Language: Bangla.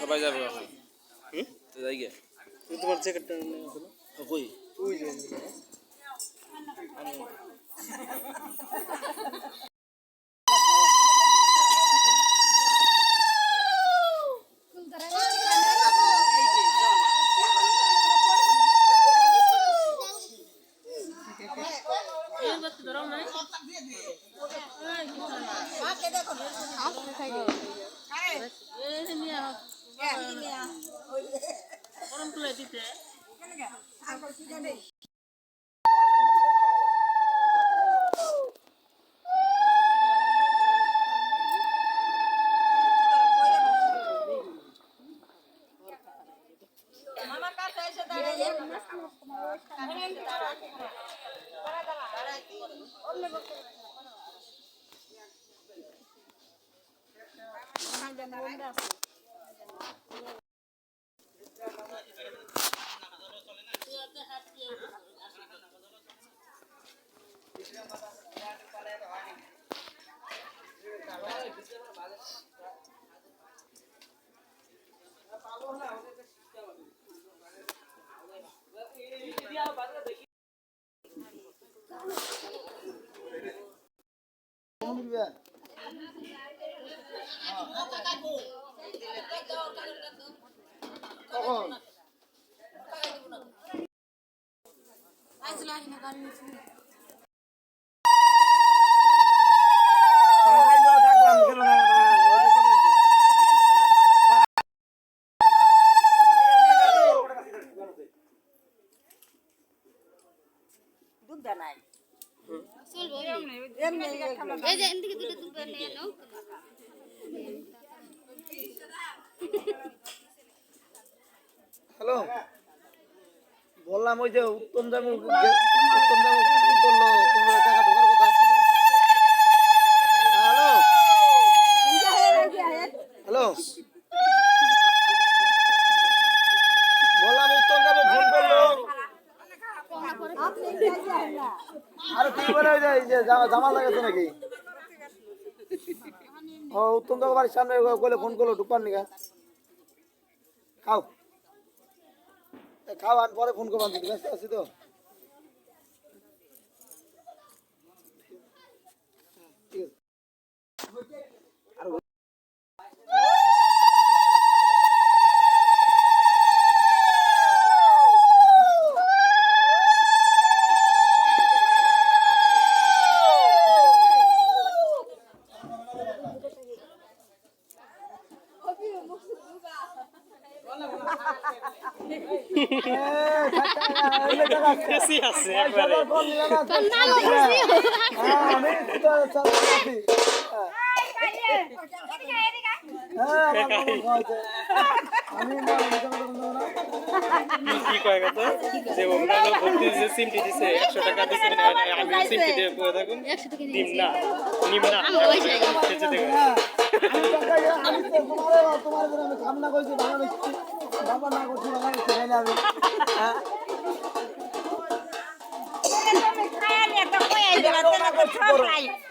সবাই যাবে এখন তো যাই গে তোমার জ্যাকেটটা কই ওই যে হ্যালো বললাম ওই যে উত্তম জামু করলো তোমরা টাকা ঢোকার কথা। হ্যালো হ্যালো বললাম উত্তম জামু ফোন করলো আরে তুই বলে যে জামা লাগাতো নাকি ও উত্তম জামু বাড়ির সামনে বলে ফোন করলো ঢুকবার নিকা খাও খাও আমি পরে ফোন করবো ব্যস্ত আছি তো বেশি আছে একবারে কি কয় কথা যে ওরা ভর্তি যে সিমটি দিছে 100 টাকা দিছে আমি সিমটি দিয়ে পড়ে থাকুন দিম না নিম না সেটা দেখো আমি তোমার আমি কামনা কইছি বাবা না করছি বাবা ছেড়ে যাবে খায়া নিয়ে তো কই আইলা